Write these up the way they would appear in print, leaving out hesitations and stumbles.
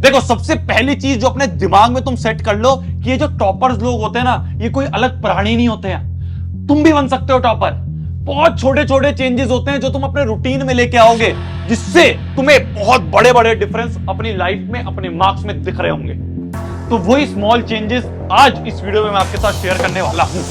देखो, सबसे पहली चीज जो अपने दिमाग में तुम सेट कर लो कि ये जो टॉपर्स लोग होते हैं ना, ये कोई अलग प्राणी नहीं होते हैं। तुम भी बन सकते हो टॉपर। बहुत छोटे छोटे चेंजेस होते हैं जो तुम अपने रूटीन में लेके आओगे, जिससे तुम्हें बहुत बड़े बड़े डिफरेंस अपनी लाइफ में, अपने मार्क्स में दिख रहे होंगे। तो वही स्मॉल चेंजेस आज इस वीडियो में मैं आपके साथ शेयर करने वाला हूं।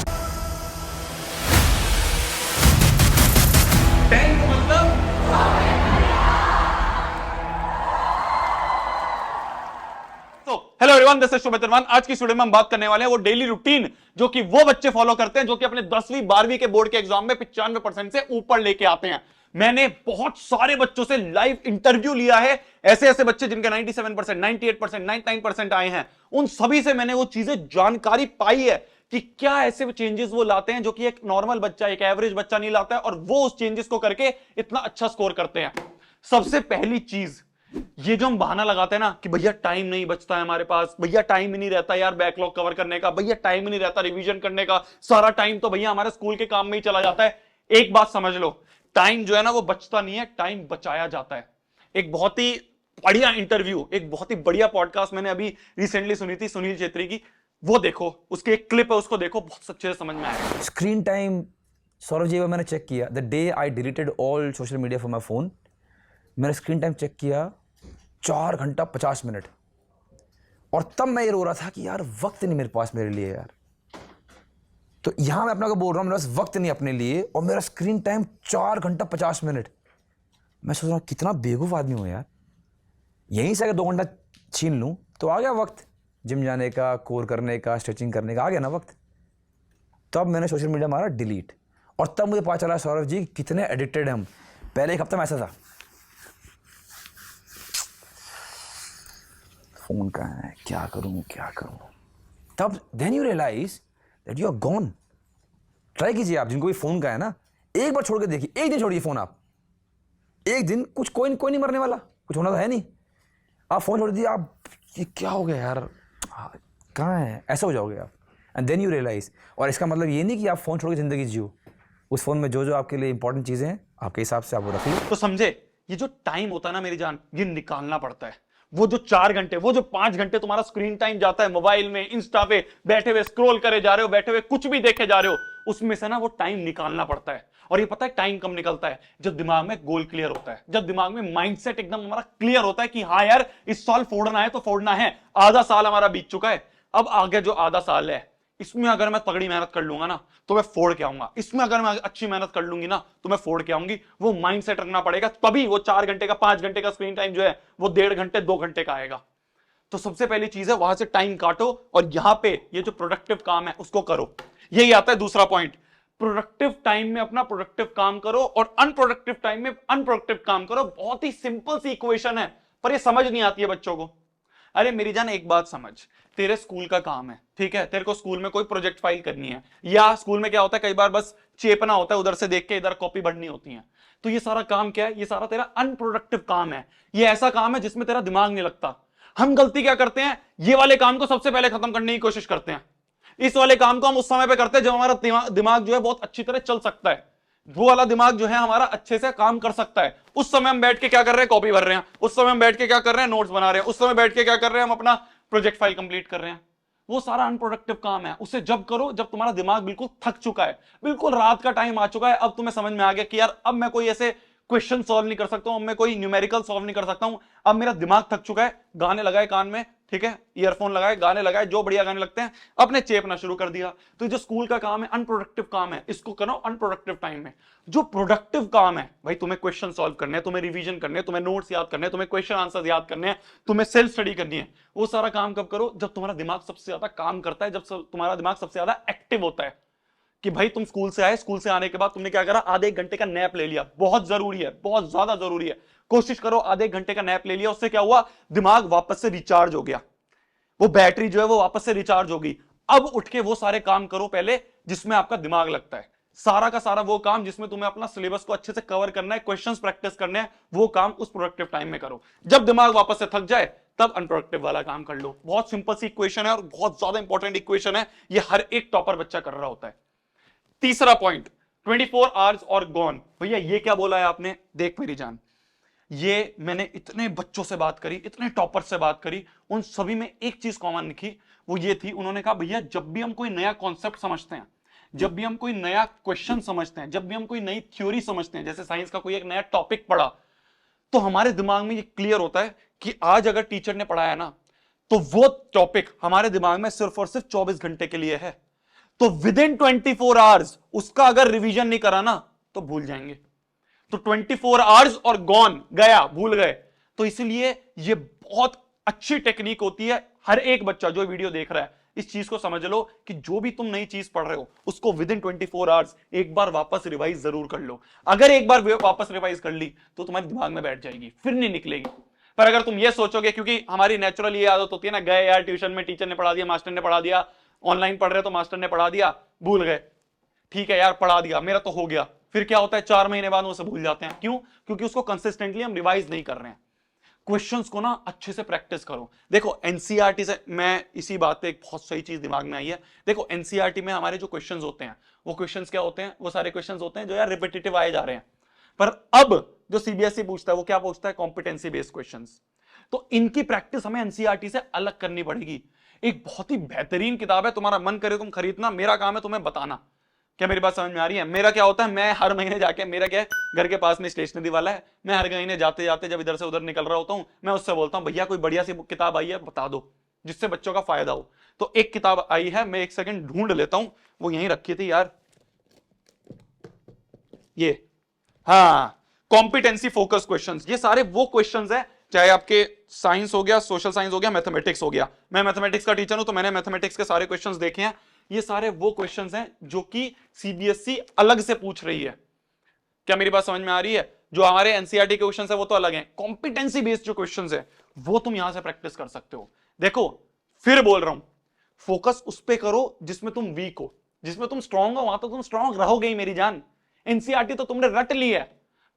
हेलो एवरीवन, दिस इज शुभ तिरमान। आज की वीडियो में हम बात करने वाले हैं वो डेली रूटीन जो कि वो बच्चे फॉलो करते हैं जो कि अपने 10वीं 12वीं के बोर्ड के एग्जाम में 95% से ऊपर लेके आते हैं। मैंने बहुत सारे बच्चों से लाइव इंटरव्यू लिया है, ऐसे ऐसे बच्चे जिनके 97%, 98%, 99% आए हैं। उन सभी से मैंने वो चीजें जानकारी पाई है कि क्या ऐसे चेंजेस वो लाते हैं जो कि एक नॉर्मल बच्चा, एक एवरेज बच्चा नहीं लाता है, और वो उस चेंजेस को करके इतना अच्छा स्कोर करते हैं। सबसे पहली चीज, ये जो हम बहाना लगाते हैं ना कि भैया टाइम नहीं बचता है हमारे पास, भैया टाइम ही नहीं रहता यार बैकलॉग कवर करने का, भैया टाइम ही नहीं रहता रिवीजन करने का, सारा टाइम तो भैया हमारे स्कूल के काम में ही चला जाता है। एक बात समझ लो, टाइम जो है ना वो बचता नहीं है, टाइम बचाया जाता है। एक बहुत ही बढ़िया इंटरव्यू, एक बहुत ही बढ़िया पॉडकास्ट मैंने अभी रिसेंटली सुनी थी सुनील छेत्री की, वो देखो, उसकी एक क्लिप है, उसको देखो, बहुत अच्छे से समझ में आएगा। स्क्रीन टाइम सौरभ जी, मैंने चेक किया the day I deleted all social media from my phone. मैंने स्क्रीन टाइम चेक किया 4 घंटा 50 मिनट, और तब मैं ये रो रहा था कि यार वक्त नहीं मेरे पास मेरे लिए यार। तो यहां मैं अपना को बोल रहा हूं मेरे पास वक्त नहीं अपने लिए, और मेरा स्क्रीन टाइम 4 घंटा 50 मिनट। मैं सोच रहा हूं कितना बेवकूफ आदमी हूं यार। यहीं से अगर 2 घंटा छीन लूं तो आ गया वक्त जिम जाने का, कोर करने का, स्ट्रेचिंग करने का, आ गया ना वक्त। तब मैंने सोशल मीडिया मारा डिलीट, और तब मुझे पता चला सौरभ जी कितने एडिक्टेड हैं हम। पहले एक हफ्ता में ऐसा था, फोन कहाँ है, क्या करूं क्या करूं। तब then you realise that you are gone. Try कीजिए आप, जिनको भी फोन का है ना, एक बार छोड़ के देखिए, एक दिन छोड़िए फोन आप। एक दिन कुछ कोई नहीं मरने वाला, कुछ होना तो है नहीं। आप फोन छोड़ दीजिए, आप ये क्या हो गया यार, कहाँ है, ऐसा हो जाओगे आप। एंड देन यू रियलाइज, और इसका मतलब ये नहीं कि आप फोन छोड़ के जिंदगी जियो। उस फोन में जो जो आपके लिए इंपॉर्टेंट चीजें हैं आपके हिसाब से आप वो रख लो। तो समझे, ये जो टाइम होता है ना मेरी जान, ये निकालना पड़ता है। वो जो 4 घंटे, वो जो 5 घंटे तुम्हारा स्क्रीन टाइम जाता है मोबाइल में, इंस्टा पे बैठे हुए स्क्रॉल करे जा रहे हो, बैठे हुए कुछ भी देखे जा रहे हो, उसमें से ना वो टाइम निकालना पड़ता है। और ये पता है टाइम कब निकलता है? जब दिमाग में गोल क्लियर होता है, जब दिमाग में माइंडसेट एकदम हमारा क्लियर होता है कि हाँ यार इस साल फोड़ना है तो फोड़ना है। आधा साल हमारा बीत चुका है, अब आगे जो आधा साल है इसमें अगर मैं तगड़ी मेहनत कर लूंगा ना तो मैं फोड़ के आऊंगा, इसमें अगर मैं अच्छी मेहनत कर लूंगी ना तो मैं फोड़ के आऊंगी। वो माइंडसेट रखना पड़ेगा, तभी वो 4 घंटे का, 5 घंटे का स्क्रीन टाइम जो है वो 1.5 घंटे 2 घंटे का आएगा। तो सबसे पहली चीज है वहां से टाइम काटो, और यहां पे ये जो प्रोडक्टिव काम है उसको करो। यही आता है दूसरा पॉइंट, प्रोडक्टिव टाइम में अपना प्रोडक्टिव काम करो और अनप्रोडक्टिव टाइम में अनप्रोडक्टिव काम करो। बहुत ही सिंपल सी इक्वेशन है, पर ये समझ नहीं आती है बच्चों को। अरे मेरी जान एक बात समझ, तेरे स्कूल का काम है, ठीक है, तेरे को स्कूल में कोई प्रोजेक्ट फाइल करनी है, या स्कूल में क्या होता है कई बार बस चेपना होता है, उधर से देख के इधर कॉपी भरनी होती है। तो ये सारा काम क्या है? ये सारा तेरा अनप्रोडक्टिव काम है। ये ऐसा काम है जिसमें तेरा दिमाग नहीं लगता। हम गलती क्या करते हैं, ये वाले काम को सबसे पहले खत्म करने की कोशिश करते हैं। इस वाले काम को हम उस समय पे करते हैं जब हमारा दिमाग जो है बहुत अच्छी तरह चल सकता है, वो वाला दिमाग जो है हमारा अच्छे से काम कर सकता है। उस समय हम बैठ के क्या कर रहे हैं? कॉपी भर रहे हैं। उस समय हम बैठ के क्या कर रहे हैं? नोट्स बना रहे हैं। उस समय बैठ के क्या कर रहे हैं? हम अपना प्रोजेक्ट फाइल कंप्लीट कर रहे हैं। वो सारा अनप्रोडक्टिव काम है। उसे जब करो जब तुम्हारा दिमाग बिल्कुल थक चुका है, बिल्कुल रात का टाइम आ चुका है, अब तुम्हें समझ में आ गया कि यार अब मैं कोई ऐसे क्वेश्चन सॉल्व नहीं कर सकता हूं, अब मैं कोई न्यूमेरिकल सॉल्व नहीं कर सकता हूं, अब मेरा दिमाग थक चुका है। गाने लगाए कान में, ठीक है, ईयरफोन लगाए, गाने लगाए, जो बढ़िया गाने लगते हैं, अपने चेपना शुरू कर दिया। तो जो स्कूल का काम है अनप्रोडक्टिव काम है, इसको करो अनप्रोडक्टिव टाइम में। जो प्रोडक्टिव काम है भाई, तुम्हें क्वेश्चन सॉल्व करने हैं, तुम्हें रिवीजन करने हैं, तुम्हें नोट्स याद करने हैं, तुम्हें क्वेश्चन आंसर याद करने हैं, तुम्हें सेल्फ स्टडी करनी है, वो सारा काम कब करो? जब तुम्हारा दिमाग सबसे ज्यादा काम करता है, जब तुम्हारा दिमाग सबसे ज्यादा एक्टिव होता है। कि भाई तुम स्कूल से आए, स्कूल से आने के बाद तुमने क्या करा? आधे 1 घंटे का नैप ले लिया। बहुत जरूरी है, बहुत ज्यादा जरूरी है। कोशिश करो आधे 1 घंटे का नैप ले लिया, उससे क्या हुआ? दिमाग वापस से रिचार्ज हो गया, वो बैटरी जो है वो वापस से रिचार्ज होगी। अब उठ के वो सारे काम करो पहले जिसमें आपका दिमाग लगता है। सारा का सारा वो काम जिसमें तुम्हें अपना सिलेबस को अच्छे से कवर करना है, क्वेश्चंस प्रैक्टिस करने हैं, वो काम उस प्रोडक्टिव टाइम में करो। जब दिमाग वापस से थक जाए तब अनप्रोडक्टिव वाला काम कर लो। बहुत सिंपल सी इक्वेशन है और बहुत ज्यादा इंपॉर्टेंट इक्वेशन है, ये हर एक टॉपर बच्चा कर रहा होता है। तीसरा पॉइंट, 24 आवर्स और गॉन। भैया ये क्या बोला है आपने? देख मेरी जान, ये मैंने इतने बच्चों से बात करी, इतने टॉपर से बात करी, उन सभी में एक चीज कॉमन दिखी, वो ये थी, उन्होंने कहा भैया जब भी हम कोई नया कॉन्सेप्ट समझते हैं, जब भी हम कोई नया क्वेश्चन समझते हैं, जब भी हम कोई नई थ्योरी समझते हैं, जैसे साइंस का कोई एक नया टॉपिक पढ़ा, तो हमारे दिमाग में ये क्लियर होता है कि आज अगर टीचर ने पढ़ाया ना, तो वो टॉपिक हमारे दिमाग में सिर्फ और सिर्फ 24 घंटे के लिए है। तो विद इन 24 आवर्स उसका अगर रिवीजन नहीं करा ना, तो भूल जाएंगे। तो 24 आवर्स और गॉन, गया, भूल गए। तो इसलिए ये बहुत अच्छी टेक्निक होती है। हर एक बच्चा जो वीडियो देख रहा है, इस चीज को समझ लो कि जो भी तुम नई चीज पढ़ रहे हो, उसको विद इन 24 आवर्स एक बार वापस रिवाइज जरूर कर लो। अगर एक बार वापस रिवाइज कर ली तो तुम्हारे दिमाग में बैठ जाएगी, फिर नहीं निकलेगी। पर अगर तुम ये सोचोगे, क्योंकि हमारी नेचुरल ये आदत होती है ना, गए यार ट्यूशन में, टीचर ने पढ़ा दिया, मास्टर ने पढ़ा दिया, ऑनलाइन पढ़ रहे तो मास्टर ने पढ़ा दिया, भूल गए, ठीक है यार पढ़ा दिया, मेरा तो हो गया। फिर क्या होता है, 4 महीने बाद उसे भूल जाते हैं। क्यों? क्योंकि उसको कंसिस्टेंटली हम रिवाइज नहीं कर रहे हैं। क्वेश्चंस को ना अच्छे से प्रैक्टिस करो। देखो एनसीईआरटी से, मैं इसी बात पे एक बहुत सही चीज दिमाग में आई है। देखो एनसीईआरटी में हमारे जो क्वेश्चंस होते हैं, वो क्वेश्चंस क्या होते हैं, वो सारे क्वेश्चंस होते हैं जो यार रिपीटेटिव आए जा रहे हैं। पर अब जो सीबीएसई पूछता है, वो क्या पूछता है, कॉम्पिटेंसी बेस्ड क्वेश्चंस। तो इनकी प्रैक्टिस हमें एनसीईआरटी से अलग करनी पड़ेगी। एक बहुत ही बेहतरीन किताब है, तुम्हारा मन करे तुम खरीदना, मेरा काम है तुम्हें बताना। क्या मेरी बात समझ में आ रही है? मेरा क्या होता है, मैं हर महीने जाके, मेरा क्या है, घर के पास में स्टेशनरी वाला है, मैं हर महीने जाते जाते जब इधर से उधर निकल रहा होता हूं, मैं उससे बोलता हूं भैया कोई बढ़िया सी किताब आई है बता दो, जिससे बच्चों का फायदा हो। तो एक किताब आई है, मैं एक सेकंड ढूंढ लेता हूं, वो यहीं रखी थी यार, ये, हाँ, कॉम्पिटेंसी फोकस क्वेश्चंस। ये सारे वो क्वेश्चंस है, चाहे आपके साइंस हो गया, सोशल साइंस हो गया, मैथमेटिक्स हो गया। मैं मैथमेटिक्स का टीचर हूं, तो मैंने मैथमेटिक्स के सारे क्वेश्चंस देखे हैं। ये सारे वो क्वेश्चंस हैं जो कि सीबीएसई अलग से पूछ रही है। क्या मेरी बात समझ में आ रही है? जो हमारे एनसीईआरटी के क्वेश्चंस है वो तो अलग हैं, कॉम्पिटेंसी बेस्ड जो क्वेश्चंस है वो तुम यहां से प्रैक्टिस कर सकते हो। देखो फिर बोल रहा हूं, फोकस उस पे करो जिसमें तुम वीक हो, जिसमें तुम स्ट्रांग हो, वहां तो तुम स्ट्रांग रहोगे ही मेरी जान। एनसीईआरटी तो तुमने रट ली है।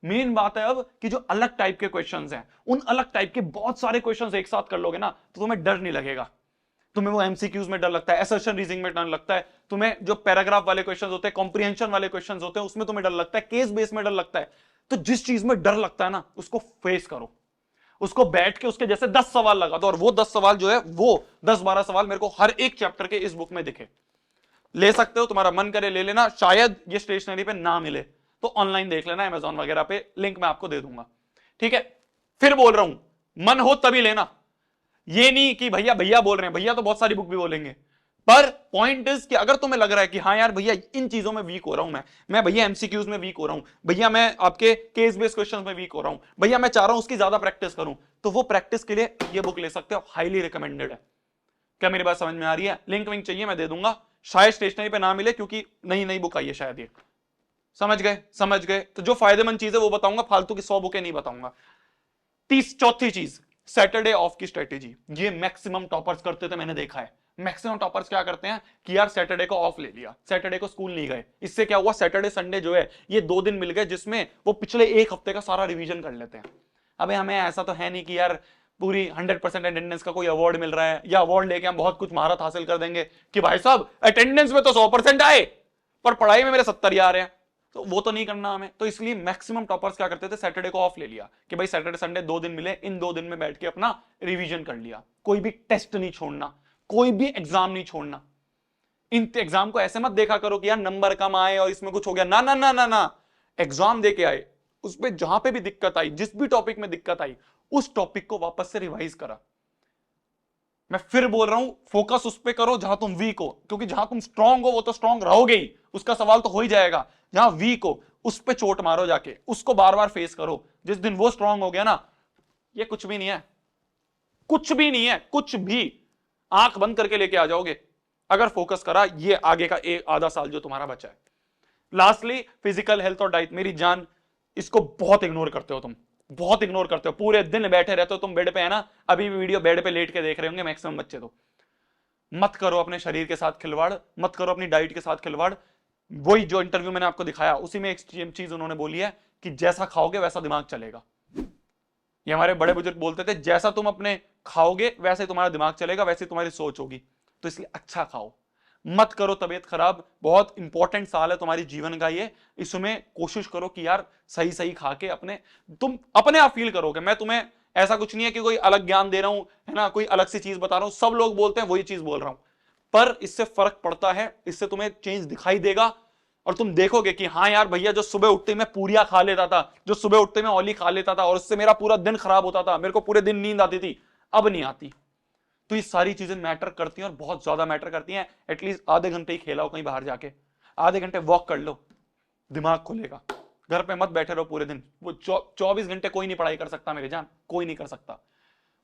मेन बात है अब कि जो अलग टाइप के क्वेश्चंस हैं, उन अलग टाइप के बहुत सारे क्वेश्चंस एक साथ कर लोगे ना, तो तुम्हें डर नहीं लगेगा। तुम्हें वो एमसीक्यूज में डर लगता है, असर्शन रीजनिंग में डर लगता है, तुम्हें जो पैराग्राफ वाले क्वेश्चंस होते हैं, कॉम्प्रिहेंशन वाले क्वेश्चंस होते हैं, उसमें तुम्हें डर लगता है, केस बेस में डर लगता है। तो जिस चीज में डर लगता है ना, उसको फेस करो, उसको बैठ के उसके जैसे 10 सवाल लगा दो, और वो 10 सवाल जो है, वो 10-12 सवाल मेरे को हर एक चैप्टर के इस बुक में दिखे। ले सकते हो, तुम्हारा मन करे ले लेना, शायद ये स्टेशनरी पे ना मिले तो ऑनलाइन देख लेना, अमेजॉन वगैरह पे, लिंक मैं आपको दे दूंगा, ठीक है। फिर बोल रहा हूं, मन हो तभी लेना, ये नहीं कि भैया भैया बोल रहे हैं, भैया तो बहुत सारी बुक भी बोलेंगे, पर पॉइंट इज कि अगर तुम्हें लग रहा है कि हाँ यार भैया इन चीजों में वीक हो रहा हूं, मैं भैया एमसीक्यूज में वीक हो रहा हूं, भैया मैं आपके केस बेस्ड क्वेश्चंस में वीक हो रहा हूं, भैया मैं चाह रहा हूं उसकी ज्यादा प्रैक्टिस करूं, तो वो प्रैक्टिस के लिए ये बुक ले सकते हो, हाईली रिकमेंडेड है। क्या मेरी बात समझ में आ रही है? लिंक विंक चाहिए मैं दे दूंगा, शायद स्टेशनरी पे ना मिले क्योंकि नई नई बुक आई है शायद ये। समझ गए? समझ गए? तो जो फायदेमंद चीज है वो बताऊंगा, फालतू की 100 बुकें नहीं बताऊंगा। चौथी चीज, सैटरडे ऑफ की स्ट्रेटेजी। ये मैक्सिमम टॉपर्स करते थे, मैंने देखा है। मैक्सिमम टॉपर्स क्या करते हैं कि यार सैटरडे को ऑफ ले लिया, सैटरडे को स्कूल नहीं गए। इससे क्या हुआ, सैटरडे संडे जो है ये 2 दिन मिल गए जिसमें वो पिछले एक हफ्ते का सारा रिवीजन कर लेते हैं। अबे हमें ऐसा तो है नहीं कि यार पूरी 100% अटेंडेंस का कोई अवार्ड मिल रहा है, या अवार्ड लेके हम बहुत कुछ महारत हासिल कर देंगे कि भाई साहब अटेंडेंस में तो 100% आए पर पढ़ाई में मेरे 70 ही आ रहे हैं। तो वो तो नहीं करना हमें। तो इसलिए मैक्सिमम टॉपर्स क्या करते थे, सैटरडे को ऑफ ले लिया कि भाई सैटरडे संडे 2 दिन मिले, इन 2 दिन में बैठ के अपना रिवीजन कर लिया। कोई भी टेस्ट नहीं छोड़ना, कोई भी एग्जाम नहीं छोड़ना। इन एग्जाम को ऐसे मत देखा करो कि यार नंबर कम आए और इसमें कुछ हो गया, ना ना ना ना ना। एग्जाम दे के आए, उस पर जहां पे भी दिक्कत आई, जिस भी टॉपिक में दिक्कत आई, उस टॉपिक को वापस से रिवाइज करा। मैं फिर बोल रहा हूं, फोकस उस पे करो जहां तुम वीक हो, क्योंकि जहां तुम स्ट्रांग हो वो तो स्ट्रांग रहोगे ही, उसका सवाल तो हो ही जाएगा। जहां वीक हो उस पे चोट मारो जाके, उसको बार बार फेस करो। जिस दिन वो स्ट्रांग हो गया ना, ये कुछ भी नहीं है, कुछ भी नहीं है, कुछ भी आंख बंद करके लेके आ जाओगे अगर फोकस करा। ये आगे का एक आधा साल जो तुम्हारा बचा है। लास्टली, फिजिकल हेल्थ और डाइट। मेरी जान, इसको बहुत इग्नोर करते हो तुम, बहुत इग्नोर करते हो। पूरे दिन बैठे रहते हो तुम बेड पे, है ना। अभी भी वीडियो बेड पे लेट के देख रहे होंगे मैक्सिमम बच्चे। तो मत करो अपने शरीर के साथ खिलवाड़, मत करो अपनी डाइट के साथ खिलवाड़। वही जो इंटरव्यू मैंने आपको दिखाया, उसी में एक चीज उन्होंने बोली है कि जैसा खाओगे वैसा दिमाग चलेगा। ये हमारे बड़े बुजुर्ग बोलते थे, जैसा तुम अपने खाओगे वैसे तुम्हारा दिमाग चलेगा, वैसे तुम्हारी सोच होगी। तो इसलिए अच्छा खाओ, मत करो तबीयत खराब। बहुत इंपॉर्टेंट साल है तुम्हारी जीवन का ये, इसमें कोशिश करो कि यार सही सही खा के तुम अपने आप फील करोगे। मैं तुम्हें ऐसा कुछ नहीं है कि कोई अलग ज्ञान दे रहा हूं, है ना, कोई अलग सी चीज बता रहा हूं, सब लोग बोलते हैं वही चीज बोल रहा हूं, पर इससे फर्क पड़ता है, इससे तुम्हें चेंज दिखाई देगा और तुम देखोगे कि हाँ यार भैया, जो सुबह उठते मैं पूरियां खा लेता था, जो सुबह उठते मैं ओली खा लेता था और उससे मेरा पूरा दिन खराब होता था, मेरे को पूरे दिन नींद आती थी, अब नहीं आती। तो ये सारी चीजें मैटर करती हैं और बहुत ज्यादा मैटर करती हैं। एटलीस्ट आधे घंटे ही खेला हो कहीं बाहर जाके, आधे घंटे वॉक कर लो, दिमाग खुलेगा। घर पे मत बैठे रहो पूरे दिन। वो 24 घंटे कोई नहीं पढ़ाई कर सकता मेरे जान, कोई नहीं कर सकता।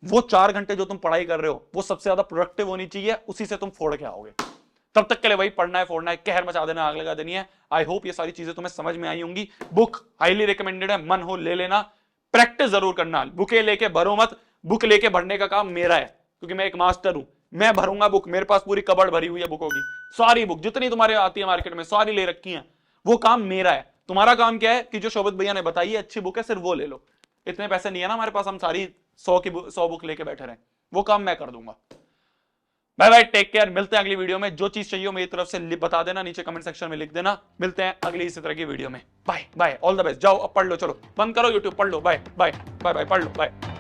वो 4 घंटे जो तुम पढ़ाई कर रहे हो वो सबसे ज्यादा प्रोडक्टिव होनी चाहिए, उसी से तुम फोड़ के आओगे। तब तक के लिए वही पढ़ना है, फोड़ना है, कहर मचा देना, आग लगा देनी है। आई होप ये सारी चीजें तुम्हें समझ में आई होंगी। बुक हाईली रिकमेंडेड है, मन हो ले लेना, प्रैक्टिस जरूर करना। बुके लेके भरो मत, बुक लेके भरने का काम मेरा है, क्योंकि मैं एक मास्टर हूं। मैं भरूंगा बुक, मेरे पास पूरी कबर्ड भरी हुई है बुकों की, सारी बुक जितनी तुम्हारे आती है मार्केट में सारी ले रखी है। वो काम मेरा है। तुम्हारा काम क्या है कि जो शोभित भैया ने बताई है अच्छी बुक है, सिर्फ वो ले लो। इतने पैसे नहीं है ना हमारे पास, हम सारी 100 बुक लेके बैठे रहे। वो काम मैं कर दूंगा। Bye bye, take care. मिलते हैं अगली वीडियो में। जो चीज चाहिए हो मेरी तरफ से बता देना, नीचे कमेंट सेक्शन में लिख देना। मिलते हैं अगली इसी तरह की वीडियो में। Bye bye, all the best. जाओ अब पढ़ लो, चलो बंद करो यूट्यूब, पढ़ लो। बाय बाय बाय बाय, पढ़ लो, बाय।